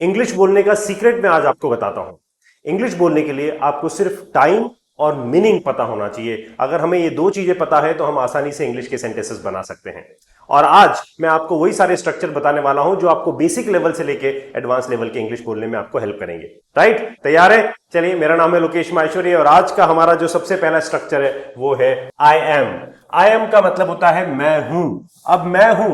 English बोलने का secret मैं आज आपको बताता हूं। इंग्लिश बोलने के लिए आपको सिर्फ टाइम और मीनिंग पता होना चाहिए। अगर हमें ये दो चीजें पता है तो हम आसानी से इंग्लिश के सेंटेंसेस बना सकते हैं। और आज मैं आपको वही सारे स्ट्रक्चर बताने वाला हूं जो आपको बेसिक लेवल से लेके एडवांस लेवल के इंग्लिश बोलने में आपको हेल्प करेंगे। राइट, तैयार है? चलिए, मेरा नाम है लोकेश माहेश्वरी और आज का हमारा जो सबसे पहला स्ट्रक्चर है वो है आई एम। आई एम का मतलब होता है मैं हूं। अब मैं हूं,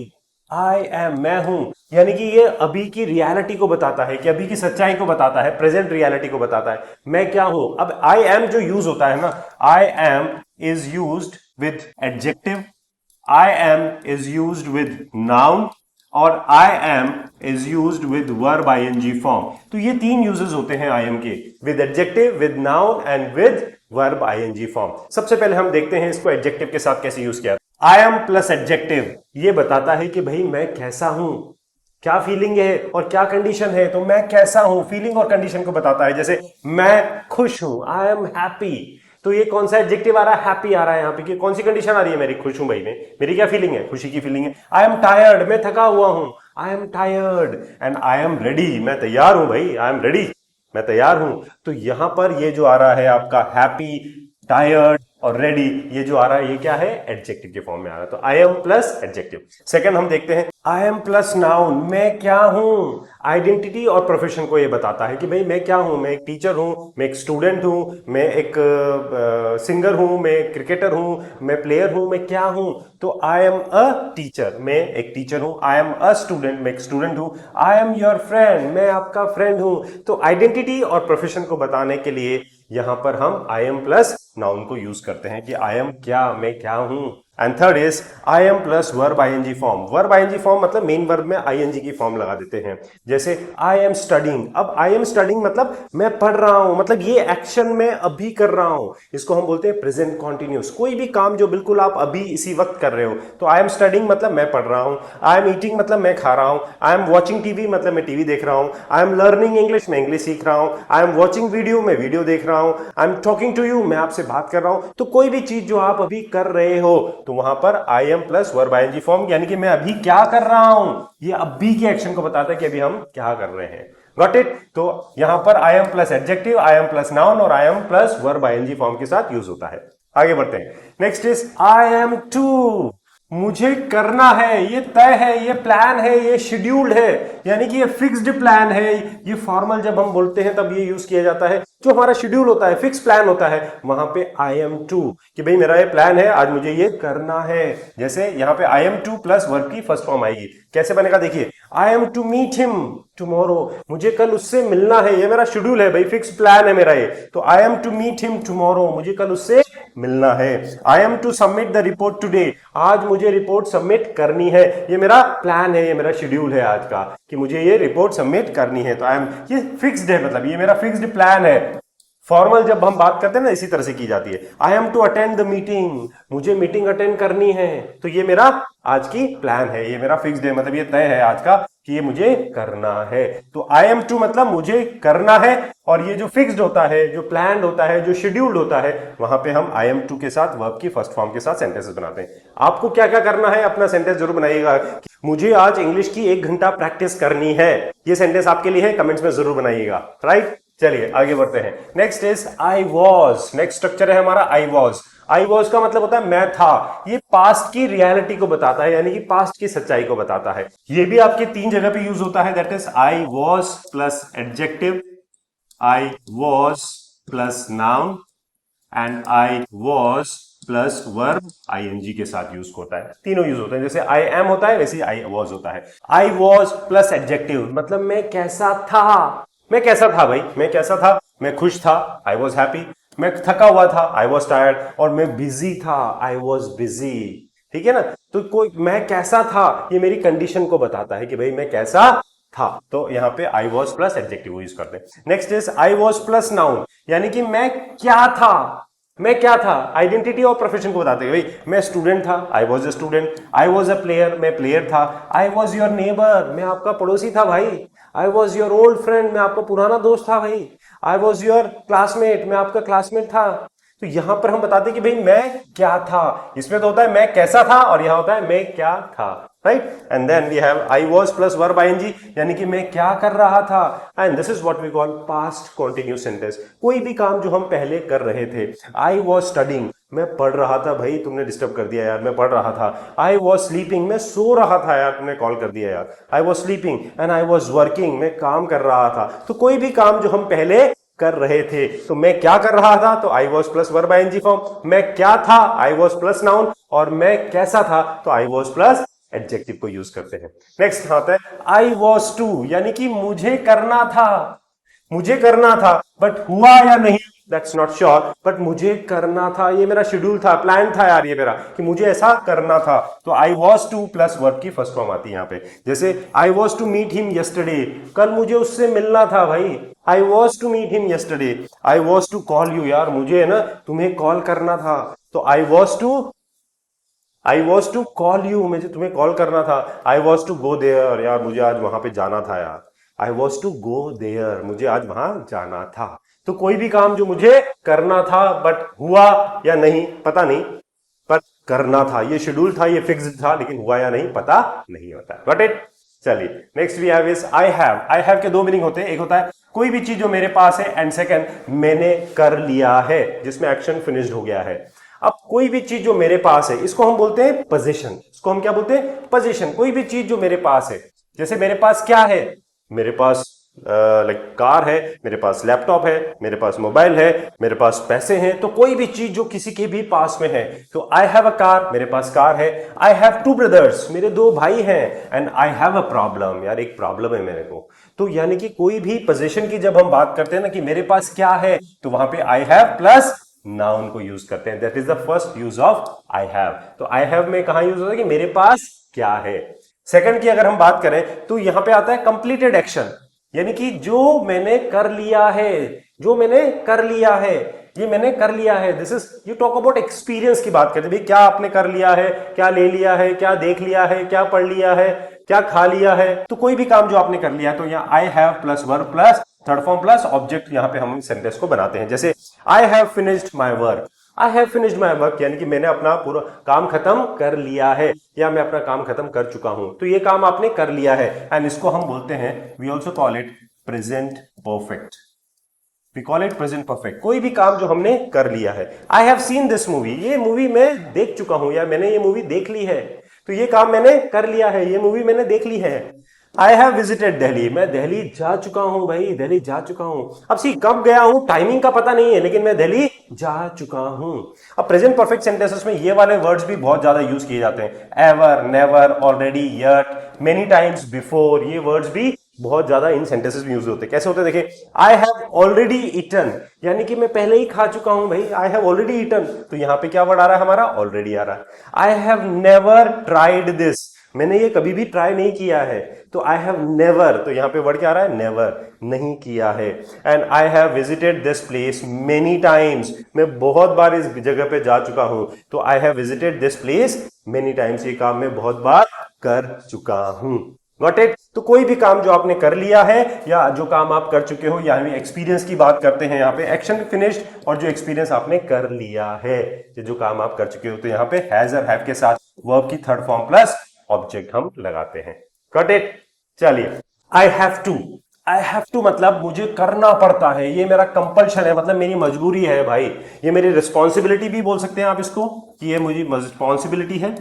आई एम, मैं हूं, यानी कि ये अभी की रियलिटी को बताता है, कि अभी की सच्चाई को बताता है, प्रेजेंट रियलिटी को बताता है मैं क्या हूं। अब आई एम जो यूज होता है ना, I am is used with adjective, I am is used with noun और I am is used with verb ING form. तो ये तीन यूजेस होते हैं आई एम के, with adjective, with noun and with verb ING form. सबसे पहले हम देखते हैं इसको एडजेक्टिव के साथ कैसे यूज किया। आई एम प्लस एडजेक्टिव ये बताता है कि भाई मैं कैसा हूं, क्या फीलिंग है और क्या कंडीशन है। तो मैं कैसा हूं, फीलिंग और कंडीशन को बताता है। जैसे मैं खुश हूं, आई एम हैप्पी, तो ये कौन सा एडजेक्टिव आ रहा है? हैप्पी आ रहा है। यहां पे कि कौन सी कंडीशन आ रही है? मेरी खुश हूं भाई, में मेरी क्या फीलिंग है? खुशी की फीलिंग है। आई एम टायर्ड, मैं थका हुआ हूं, I am tired. And I am ready, मैं तैयार हूं भाई, आई एम रेडी, मैं तैयार हूं। तो यहां पर ये जो आ रहा है आपका हैप्पी, टायर्ड और रेडी, ये जो आ रहा है ये क्या है? एडजेक्टिव के फॉर्म में आ रहा है। तो I am plus adjective. Second हम देखते हैं आई एम प्लस नाउन, मैं क्या हूं। आइडेंटिटी और प्रोफेशन को ये बताता है कि भाई मैं क्या हूं। मैं एक टीचर हूं, मैं एक स्टूडेंट हूं, मैं एक सिंगर हूं, मैं एक क्रिकेटर हूं, मैं प्लेयर हूं, मैं क्या हूं। तो आई एम अ टीचर, मैं एक टीचर हूं। आई एम अ स्टूडेंट, मैं एक स्टूडेंट हूं। आई एम योर फ्रेंड, मैं आपका फ्रेंड हूं। तो आइडेंटिटी और प्रोफेशन को बताने के लिए यहां पर हम आई एम प्लस नाउन को यूज करते हैं कि आई एम क्या, मैं क्या हूं। And third is I am plus verb ING form. Verb ING form मतलब मेन वर्ब में आईएनजी की फॉर्म लगा देते हैं। जैसे आई एम स्टडिंग, अब आई एम स्टडिंग मतलब मैं पढ़ रहा हूं, मतलब ये एक्शन मैं अभी कर रहा हूं। इसको हम बोलते हैं प्रेजेंट कॉन्टिन्यूस। कोई भी काम जो बिल्कुल आप अभी इसी वक्त कर रहे हो। तो आई एम स्टडिंग मतलब मैं पढ़ रहा हूं। आई एम ईटिंग मतलब मैं खा रहा हूं। आई एम वॉचिंग टीवी मतलब मैं टीवी देख रहा हूं। आई एम लर्निंग इंग्लिश, मैं इंग्लिश सीख रहा हूं। आई एम वॉचिंग वीडियो, मैं वीडियो देख रहा हूं। I am talking to you, मैं आपसे बात कर रहा हूं। तो कोई भी चीज जो आप अभी कर रहे हो तो वहां पर I am plus verb ING form, यानी कि मैं अभी क्या कर रहा हूं, ये अभी के एक्शन को बताता है कि अभी हम क्या कर रहे हैं। Got it? तो यहां पर I am plus adjective, I am plus noun और I am plus verb ING form के साथ यूज होता है। आगे बढ़ते हैं। Next is I am to, मुझे करना है, ये तय है, ये प्लान है, ये शेड्यूल्ड है, यानी कि ये फिक्स्ड प्लान है। ये फॉर्मल जब हम बोलते हैं तब ये यूज किया जाता है। जो हमारा शेड्यूल होता है, फिक्स प्लान होता है, वहां पे आई एम टू, कि भाई मेरा ये प्लान है, आज मुझे ये करना है। जैसे यहां पे I am to plus verb की फर्स्ट फॉर्म आएगी। कैसे बनेगा देखिए, I am to meet him tomorrow, मुझे कल उससे मिलना है, ये मेरा शेड्यूल है भाई, फिक्स प्लान है मेरा ये। तो I am to meet him tomorrow, मुझे कल उससे मिलना है। I am to submit the report today, आज मुझे रिपोर्ट सबमिट करनी है, ये मेरा प्लान है, ये मेरा शेड्यूल है आज का, कि मुझे ये रिपोर्ट सबमिट करनी है। तो आई एम, ये फिक्स्ड है, मतलब ये मेरा फिक्स्ड प्लान है। फॉर्मल जब हम बात करते हैं ना, इसी तरह से की जाती है। I am to attend the meeting, मुझे मीटिंग अटेंड करनी है, तो ये मेरा आज की प्लान है, ये मेरा फिक्स्ड है, मतलब ये तय है आज का कि ये मुझे करना है। तो आई एम टू मतलब मुझे करना है, और ये जो फिक्स्ड होता है, जो प्लान होता है, जो शेड्यूल्ड होता है, वहां पे हम आई एम टू के साथ वर्ब की फर्स्ट फॉर्म के साथ सेंटेंसेस बनाते हैं। आपको क्या क्या करना है, अपना सेंटेंस जरूर बनाइएगा। मुझे आज इंग्लिश की 1 घंटा प्रैक्टिस करनी है, ये सेंटेंस आपके लिए है, कमेंट्स में जरूर बनाइएगा। राइट, चलिए आगे बढ़ते हैं। Next is I was. Next structure है हमारा आई वॉज। आई वॉज का मतलब होता है मैं था। ये पास्ट की रियलिटी को बताता है, यानी कि पास्ट की सच्चाई को बताता है। ये भी आपके 3 जगह पे यूज होता है, that is I was plus adjective, I was plus noun and I was plus verb ING के साथ यूज होता है। तीनों यूज होते हैं, जैसे आई एम होता है वैसे आई वॉज होता है। आई वॉज प्लस एडजेक्टिव मतलब मैं कैसा था। मैं कैसा था भाई, मैं कैसा था, मैं खुश था, आई वॉज हैप्पी। मैं थका हुआ था, आई वॉज टायर्ड। और मैं बिजी था, आई वॉज बिजी। ठीक है ना? तो कोई मैं कैसा था, ये मेरी कंडीशन को बताता है कि भाई मैं कैसा था। तो यहां पे आई वॉज प्लस एडजेक्टिव यूज करते हैं। Next is I was plus noun, यानी कि मैं क्या था। मैं क्या था, आइडेंटिटी और प्रोफेशन को बताते हैं। भाई मैं स्टूडेंट था, I was a student. I was a player, मैं प्लेयर था। आई वॉज योर नेबर, मैं आपका पड़ोसी था भाई। I was your old friend, मैं आपका पुराना दोस्त था भाई। आई वॉज योर क्लासमेट, मैं आपका क्लासमेट था। तो यहां पर हम बताते हैं कि भाई मैं क्या था। इसमें तो होता है मैं कैसा था, और यहां होता है मैं क्या था। Right, and then we have I was plus verb ING, यानी कि मैं क्या कर रहा था, and this is what we call past continuous sentence. कोई भी काम जो हम पहले कर रहे थे, आई वॉज स्टडिंग, मैं पढ़ रहा था, भाई तुमने डिस्टर्ब कर दिया यार, मैं पढ़ रहा था। आई वॉज स्लीपिंग, मैं सो रहा था यार, तुमने कॉल कर दिया यार। I was sleeping and I was working, मैं काम कर रहा था। तो कोई भी काम जो हम पहले कर रहे थे, तो मैं क्या कर रहा था, तो I was plus verb ING form. मैं क्या था, आई वॉज प्लस नाउन, और मैं कैसा था, तो आई वॉज प्लस एडजेक्टिव को यूज करते हैं। नेक्स्ट आता है आई वॉज टू, यानी कि मुझे करना था, मुझे करना था, बट हुआ या नहीं दैट्स नॉट श्योर, बट मुझे करना था, ये मेरा शेड्यूल था, प्लान था यार ये मेरा, कि मुझे ऐसा करना था। तो I was to plus verb की फर्स्ट फॉर्म आती है यहाँ पे। जैसे I was to meet him yesterday, कल मुझे उससे मिलना था भाई, I was to meet him yesterday. I was to call you, यार मुझे है ना तुम्हें कॉल करना था, तो I was to call you, मुझे तुम्हें कॉल करना था। I was to go there, यार मुझे आज वहां पे जाना था यार, I was to go there, मुझे आज वहां जाना था। तो कोई भी काम जो मुझे करना था बट हुआ या नहीं पता नहीं, पर करना था, ये शेड्यूल था, ये फिक्स्ड था, लेकिन हुआ या नहीं पता नहीं होता। Got it. चलिए next we have is I have. I have के दो मीनिंग होते हैं, एक होता है कोई भी चीज जो मेरे पास है, एंड सेकंड मैंने कर लिया है, जिसमें एक्शन फिनिश्ड हो गया है। अब कोई भी चीज जो मेरे पास है, इसको हम बोलते हैं पोजीशन, इसको हम क्या बोलते हैं, पोजीशन। कोई भी चीज जो मेरे पास है, जैसे मेरे पास क्या है, मेरे पास लाइक कार है, मेरे पास लैपटॉप है, मेरे पास मोबाइल है, मेरे पास पैसे हैं, तो कोई भी चीज जो किसी के भी पास में है, तो आई हैव अ कार, मेरे पास कार है। आई हैव टू ब्रदर्स, मेरे दो भाई हैं, and I have a problem, यार एक प्रॉब्लम है मेरे को। तो यानी कि कोई भी पोजीशन की जब हम बात करते हैं ना कि मेरे पास क्या है, तो वहां पे आई हैव प्लस नाउन को यूज करते हैं। That is the first use of I have. तो आई हैव में कहां यूज होता है कि मेरे पास क्या है। सेकंड की अगर हम बात करें तो यहां पे आता है कंप्लीटेड एक्शन, यानी कि जो मैंने कर लिया है, जो मैंने कर लिया है, ये मैंने कर लिया है। This is you talk about experience की बात करते हैं, भाई क्या आपने कर लिया है, क्या ले लिया है, क्या देख लिया है, क्या पढ़ लिया है, क्या खा लिया है। तो कोई भी काम जो आपने कर लिया है, तो यहाँ I have plus verb plus third form plus object, यहां पे हम सेंटेंस को बनाते हैं। जैसे I have finished my work, I have finished my work, यानी कि मैंने अपना पूरा काम खत्म कर लिया है, या मैं अपना काम खत्म कर चुका हूं। तो ये काम आपने कर लिया है, एंड इसको हम बोलते हैं, we also call it present perfect. We call it present perfect. कोई भी काम जो हमने कर लिया है। I have seen this movie, ये मूवी मैं देख चुका हूं, या मैंने ये मूवी देख ली है, तो ये काम मैंने कर लिया है, ये मूवी मैंने देख ली है। आई हैव विजिटेड दिल्ली, मैं दिल्ली जा चुका हूं भाई, दिल्ली जा चुका हूं। अब सी कब गया हूं टाइमिंग का पता नहीं है, लेकिन मैं दिल्ली जा चुका हूं। अब प्रेजेंट परफेक्ट सेंटेंसेस में ये वाले वर्ड्स भी बहुत ज्यादा यूज किए जाते हैं, ever, never, already, yet, many times before, ये वर्ड्स भी बहुत ज्यादा इन सेंटेंसेस में यूज होते हैं। कैसे होते हैं देखिए, आई हैव ऑलरेडी ईटन, यानी कि मैं पहले ही खा चुका हूं भाई, आई हैव ऑलरेडी ईटन। तो यहां पे क्या वर्ड आ रहा है हमारा, ऑलरेडी आ रहा है। I have never tried this, मैंने ये कभी भी ट्राई नहीं किया है, तो आई हैव नेवर, तो यहां पे वर्ड क्या आ रहा है, नेवर, नहीं किया है। And I have visited this place many times, मैं बहुत बार इस जगह पे जा चुका हूं, तो I have visited this place many times, ये काम मैं बहुत बार कर चुका हूं। Got it. तो कोई भी काम जो आपने कर लिया है, या जो काम आप कर चुके हो, या हम एक्सपीरियंस की बात करते हैं, यहाँ पे एक्शन फिनिश्ड, और जो एक्सपीरियंस आपने कर लिया है, जो काम आप कर चुके हो, तो यहाँ पे हैज और हैव के साथ वर्ब की थर्ड फॉर्म प्लस ऑब्जेक्ट हम लगाते हैं। Got it. चलिए, I have to, I have to मतलब मुझे करना पड़ता है, ये मेरा कंपल्शन है, मतलब मेरी मजबूरी है भाई, ये मेरी रिस्पॉन्सिबिलिटी भी बोल सकते हैं आप इसको, कि ये मुझे रिस्पॉन्सिबिलिटी है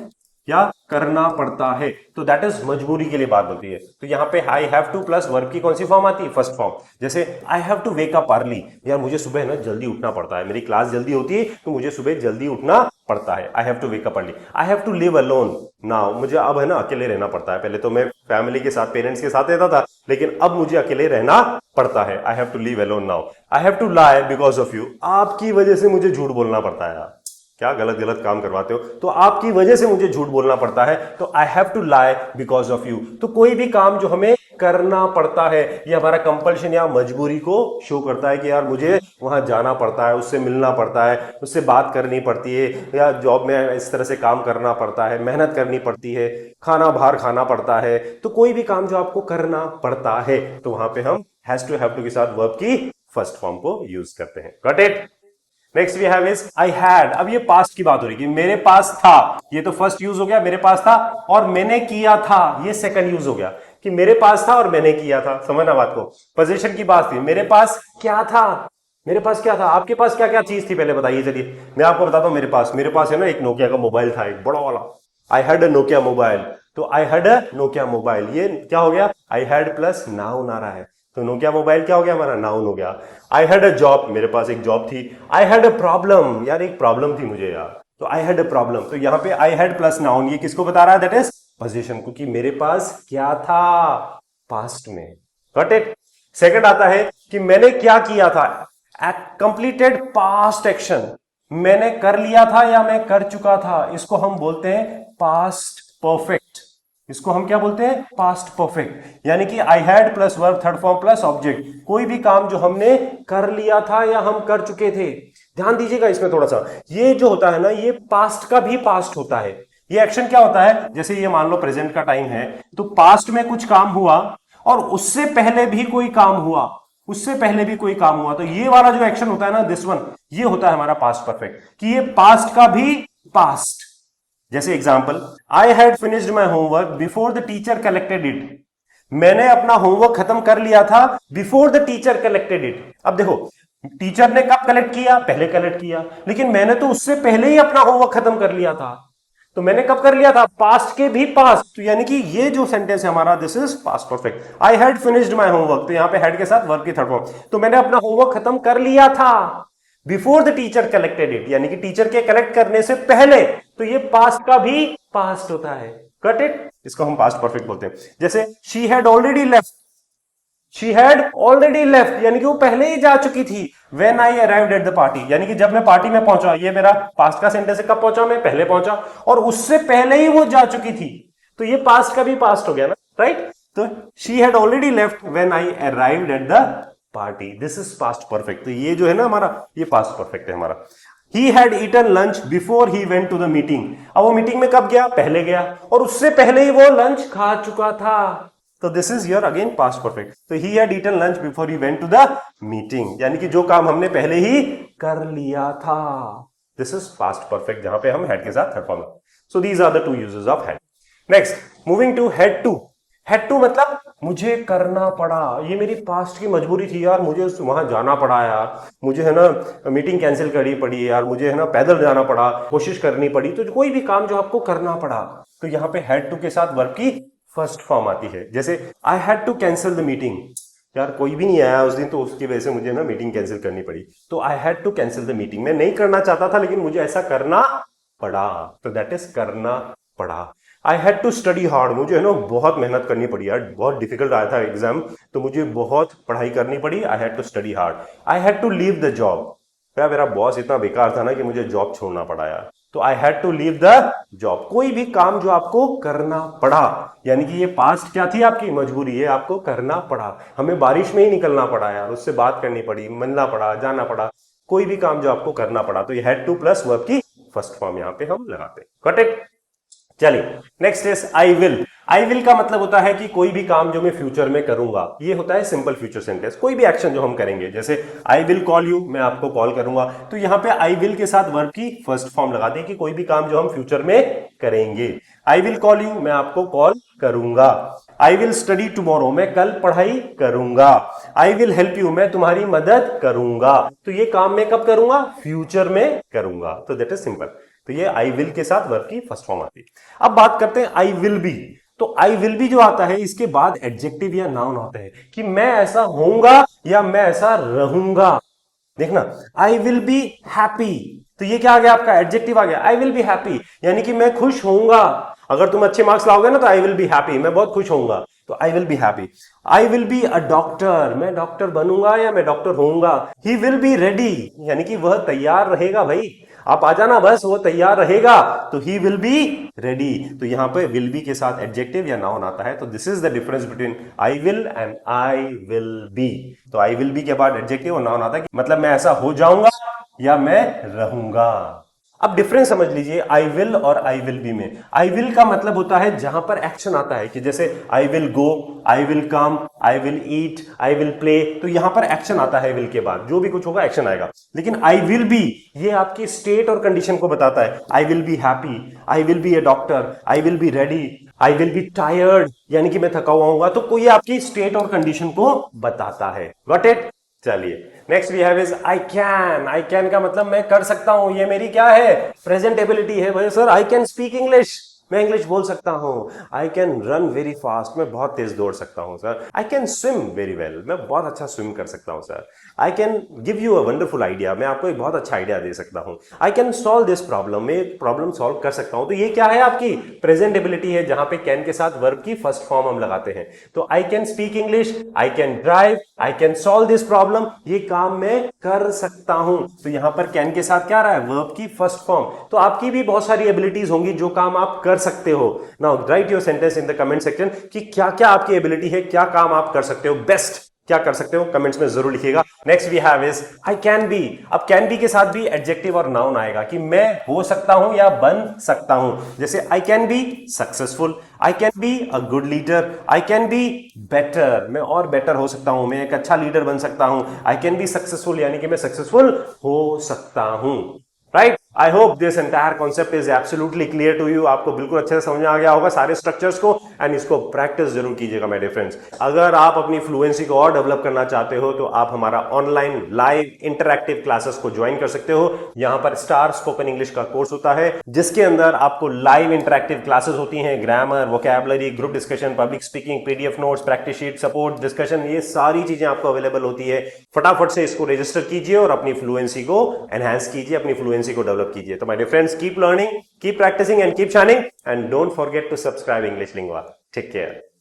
या करना पड़ता है, तो दैट इज मजबूरी के लिए बात होती है। तो यहाँ पे I have to plus verb की कौन सी फॉर्म आती है, फर्स्ट फॉर्म। जैसे I have to wake up early, यार मुझे सुबह ना जल्दी उठना पड़ता है, मेरी क्लास जल्दी होती है, तो मुझे सुबह जल्दी उठना पड़ता है। I have to wake up early. I have to live alone now, मुझे अब है ना अकेले रहना पड़ता है, पहले तो मैं फैमिली के साथ, पेरेंट्स के साथ रहता था, लेकिन अब मुझे अकेले रहना पड़ता है। I have to live alone now. I have to lie because of you, आपकी वजह से मुझे झूठ बोलना पड़ता है। क्या गलत गलत काम करवाते हो, तो आपकी वजह से मुझे झूठ बोलना पड़ता है, तो I have to lie because of you. तो कोई भी काम जो हमें करना पड़ता है, ये हमारा कंपल्शन या मजबूरी को शो करता है कि यार मुझे वहां जाना पड़ता है, उससे मिलना पड़ता है, उससे बात करनी पड़ती है, या जॉब में इस तरह से काम करना पड़ता है, मेहनत करनी पड़ती है, खाना बाहर खाना पड़ता है। तो कोई भी काम जो आपको करना पड़ता है, तो वहां पे हम हैज टू हैव टू के साथ वर्ब की फर्स्ट फॉर्म को यूज करते हैं। Got it. Next we have is I had. अब ये पास्ट की बात हो रही है कि मेरे पास था, ये तो फर्स्ट यूज हो गया, मेरे पास था, और मैंने किया था, ये सेकंड यूज हो गया कि मेरे पास था और मैंने किया था। समझना बात को, पोजीशन की बात थी, मेरे पास क्या था, मेरे पास क्या था, आपके पास क्या क्या चीज थी पहले बताइए। चलिए मैं आपको बताता हूं, मेरे पास है ना एक नोकिया का मोबाइल था, एक बड़ा वाला, I had a Nokia mobile. तो I had a Nokia mobile, ये क्या हो गया, आई हैड प्लस नाउन आ रहा है, तो नोकिया मोबाइल क्या हो गया हमारा, नाउन हो गया। आई हैड अ जॉब, मेरे पास एक जॉब थी। आई हैड अ प्रॉब्लम, यार एक प्रॉब्लम थी मुझे यार, तो आई हैड अ प्रॉब्लम। तो यहाँ पे आई हैड प्लस नाउन, ये किसको बता रहा है, दैट इज पोजीशन को, कि मेरे पास क्या था पास्ट में। Got it. सेकंड आता है कि मैंने क्या किया था, कंप्लीटेड पास्ट एक्शन, मैंने कर लिया था या मैं कर चुका था, इसको हम बोलते हैं पास्ट परफेक्ट। इसको हम क्या बोलते हैं, पास्ट परफेक्ट। यानी कि आई had plus verb third form plus object, कोई भी काम जो हमने कर लिया था या हम कर चुके थे। ध्यान दीजिएगा इसमें थोड़ा सा, ये जो होता है ना, ये पास्ट का भी पास्ट होता है। ये एक्शन क्या होता है, जैसे ये मान लो प्रेजेंट का टाइम है, तो पास्ट में कुछ काम हुआ और उससे पहले भी कोई काम हुआ, उससे पहले भी कोई काम हुआ, तो ये वाला जो एक्शन होता है ना, दिस वन, ये होता है हमारा पास्ट परफेक्ट, कि ये पास्ट का भी पास्ट। जैसे example, I had finished my homework before the teacher collected it, मैंने अपना होमवर्क खत्म कर लिया था before the teacher collected it. अब देखो, टीचर ने कब कलेक्ट किया, पहले कलेक्ट किया, लेकिन मैंने तो उससे पहले ही अपना होमवर्क खत्म कर लिया था। तो मैंने कब कर लिया था, पास्ट के भी पास्ट, तो यानी कि ये जो सेंटेंस है हमारा, this is past perfect. I had finished my homework, तो यहां पे हैड के साथ वर्ब की थर्ड फॉर्म, तो मैंने अपना होमवर्क खत्म कर लिया था before the teacher collected it, यानी कि टीचर के कलेक्ट करने से पहले, तो ये पास्ट का भी पास्ट होता है। Got it. इसको हम पास्ट परफेक्ट बोलते हैं। जैसे she had already left, she had already left, यानी कि वो पहले ही जा चुकी थी। When I arrived at the party, यानी कि जब मैं पार्टी में पहुंचा, ये मेरा पास्ट का सेंटेंस है, कब पहुंचा, मैं पहले पहुंचा, और उससे पहले ही वो जा चुकी थी, तो ये पास्ट का भी पास्ट हो गया ना, राइट। तो she had already left when I arrived at the party, this is past perfect. तो ये जो है ना हमारा, ये पास्ट परफेक्ट है हमारा। He had eaten lunch before he went to the meeting, अब वो मीटिंग में कब गया, पहले गया, और उससे पहले ही वो लंच खा चुका था, तो this is your again past perfect. तो he had eaten lunch before he went to the meeting, यानी कि जो काम हमने पहले ही कर लिया था, दिस इज पास्ट परफेक्ट, जहां पे हम हैड के साथ third form. So these are the two uses of had. Next, moving to had to. Had to मतलब मुझे करना पड़ा, ये मेरी पास्ट की मजबूरी थी यार, मुझे वहां जाना पड़ा यार, मुझे है ना मीटिंग कैंसिल करनी पड़ी यार, मुझे है ना पैदल जाना पड़ा, कोशिश करनी पड़ी, तो कोई भी काम जो आपको करना पड़ा, तो यहाँ पे हैड टू के साथ वर्ब की फर्स्ट फॉर्म आती है। जैसे आई had to cancel the meeting, यार कोई भी नहीं आया उस दिन, तो उसकी वजह से मुझे ना मीटिंग कैंसिल करनी पड़ी, तो I had to cancel the meeting, मैं नहीं करना चाहता था लेकिन मुझे ऐसा करना पड़ा, तो दैट इज करना पड़ा। I had to study hard, मुझे है ना बहुत मेहनत करनी पड़ी यार, बहुत डिफिकल्ट आया था एग्जाम, तो मुझे बहुत पढ़ाई करनी पड़ी, I had to study hard. I had to leave the job, यार मेरा बॉस इतना बेकार था ना कि मुझे जॉब छोड़ना पड़ा यार, तो I had to leave the job. कोई भी काम जो आपको करना पड़ा, यानी कि ये पास्ट क्या थी, आपकी मजबूरी है, आपको करना पड़ा, हमें बारिश में ही निकलना पड़ा यार, उससे बात करनी पड़ी, मिलना पड़ा, जाना पड़ा, कोई भी काम जो आपको करना पड़ा, तो ये हैड टू प्लस वर्ब की फर्स्ट फॉर्म यहां पे हम लगाते हैं। Got it. चलिए next is I will. I will का मतलब होता है कि कोई भी काम जो मैं फ्यूचर में करूंगा, ये होता है सिंपल फ्यूचर सेंटेंस, कोई भी एक्शन जो हम करेंगे, जैसे आई विल कॉल यू, मैं आपको कॉल करूंगा, तो यहां पे आई विल के साथ वर्ब की फर्स्ट फॉर्म लगा दें कि कोई भी काम जो हम फ्यूचर में करेंगे। आई विल कॉल यू, मैं आपको कॉल करूंगा। आई विल स्टडी टुमारो, मैं कल पढ़ाई करूंगा। आई विल हेल्प यू, मैं तुम्हारी मदद करूंगा, तो ये काम मैं कब करूंगा, फ्यूचर में करूंगा, तो दैट इज सिंपल। तो ये आई विल के साथ वर्ब की फर्स्ट फॉर्म आती है। अब बात करते हैं आई विल बी। तो आई विल बी जो आता है, इसके बाद एडजेक्टिव या नाउन होता है कि मैं ऐसा होऊंगा या मैं ऐसा रहूंगा। देखना, आई विल बी हैप्पी, तो ये क्या आ गया, आपका एडजेक्टिव आ गया, आई विल बी हैप्पी, यानी कि मैं खुश होऊंगा। अगर तुम अच्छे मार्क्स लाओगे ना तो आई विल बी हैप्पी, मैं बहुत खुश होऊंगा, तो I will be happy. I will be a doctor, मैं डॉक्टर बनूंगा या मैं डॉक्टर होऊंगा। ही विल बी रेडी, यानी कि वह तैयार रहेगा, भाई आप आ जाना बस, वो तैयार रहेगा, तो ही विल बी रेडी। तो यहां पे विल बी के साथ एडजेक्टिव या नाउन आता है, तो this is the difference between I will and I will be. तो आई विल बी के बाद एडजेक्टिव और नाउन आता है, मतलब मैं ऐसा हो जाऊंगा या मैं रहूंगा। अब डिफरेंस समझ लीजिए आई विल और आई विल बी में। आई विल का मतलब होता है जहां पर एक्शन आता है, कि जैसे I will go, I will come, I will eat, I will play, तो यहां पर एक्शन आता है विल के बाद, जो भी कुछ होगा एक्शन आएगा। लेकिन आई विल बी ये आपकी स्टेट और कंडीशन को बताता है। I will be happy, I will be A doctor, I will be ready, I will be tired, यानी कि मैं थका हुआ हूंगा, तो कोई आपकी स्टेट और कंडीशन को बताता है। Got it? चलिए next we have is I can. I can का मतलब मैं कर सकता हूं, ये मेरी क्या है? प्रेजेंट एबिलिटी है। भाई sir I can speak English, मैं इंग्लिश बोल सकता हूं। I can run very fast, मैं बहुत तेज दौड़ सकता हूं sir. I can swim very well, मैं बहुत अच्छा स्विम कर सकता हूं sir. I can give you a wonderful idea, मैं आपको एक बहुत अच्छा आइडिया दे सकता हूं। I can solve this problem, मैं एक प्रॉब्लम सॉल्व कर सकता हूं। तो ये क्या है? आपकी प्रेजेंट एबिलिटी है, जहां पे कैन के साथ वर्ब की फर्स्ट फॉर्म हम लगाते हैं। तो I can speak English, I can drive, I can solve this problem, ये काम मैं कर सकता हूं। तो यहां पर कैन के साथ क्या आ रहा है? वर्ब की फर्स्ट फॉर्म। तो आपकी भी बहुत सारी एबिलिटीज होंगी जो काम आप कर सकते हो। Now right your sentence in the comment section कि क्या क्या आपकी एबिलिटी है, क्या काम आप कर सकते हो, बेस्ट क्या कर सकते हो, कमेंट्स में जरूर लिखिएगा। Next we have is I can be. अब कैन बी के साथ भी एडजेक्टिव और नाउन आएगा कि मैं हो सकता हूं या बन सकता हूं। जैसे आई can be successful, I can be a good leader, I can be better, मैं और बेटर हो सकता हूं, मैं एक अच्छा लीडर बन सकता हूं। आई कैन बी सक्सेसफुल यानी कि मैं सक्सेसफुल हो सकता हूं। Right? I hope this entire concept is absolutely clear to you. आपको बिल्कुल अच्छे से समझ में आ गया होगा सारे स्ट्रक्चर्स को, एंड इसको प्रैक्टिस जरूर कीजिएगा मेरे फ्रेंड्स। अगर आप अपनी फ्लुएंसी को और डेवलप करना चाहते हो तो आप हमारा ऑनलाइन लाइव इंटरैक्टिव क्लासेस को ज्वाइन कर सकते हो। यहां पर स्टार स्पोकन इंग्लिश का कोर्स होता है, जिसके अंदर आपको लाइव इंटरैक्टिव क्लासेस होती हैं, grammar, vocabulary, group discussion, public speaking, PDF notes, practice sheet, support, discussion, ये सारी चीजें आपको अवेलेबल होती है। फटाफट से इसको रजिस्टर कीजिए और अपनी फ्लुएंसी को एनहांस कीजिए, अपनी फ्लुएंसी को डेवलप कीजिए। तो my dear friends, keep learning, keep practising and keep shining, and don't forget to subscribe English Lingua. Take care.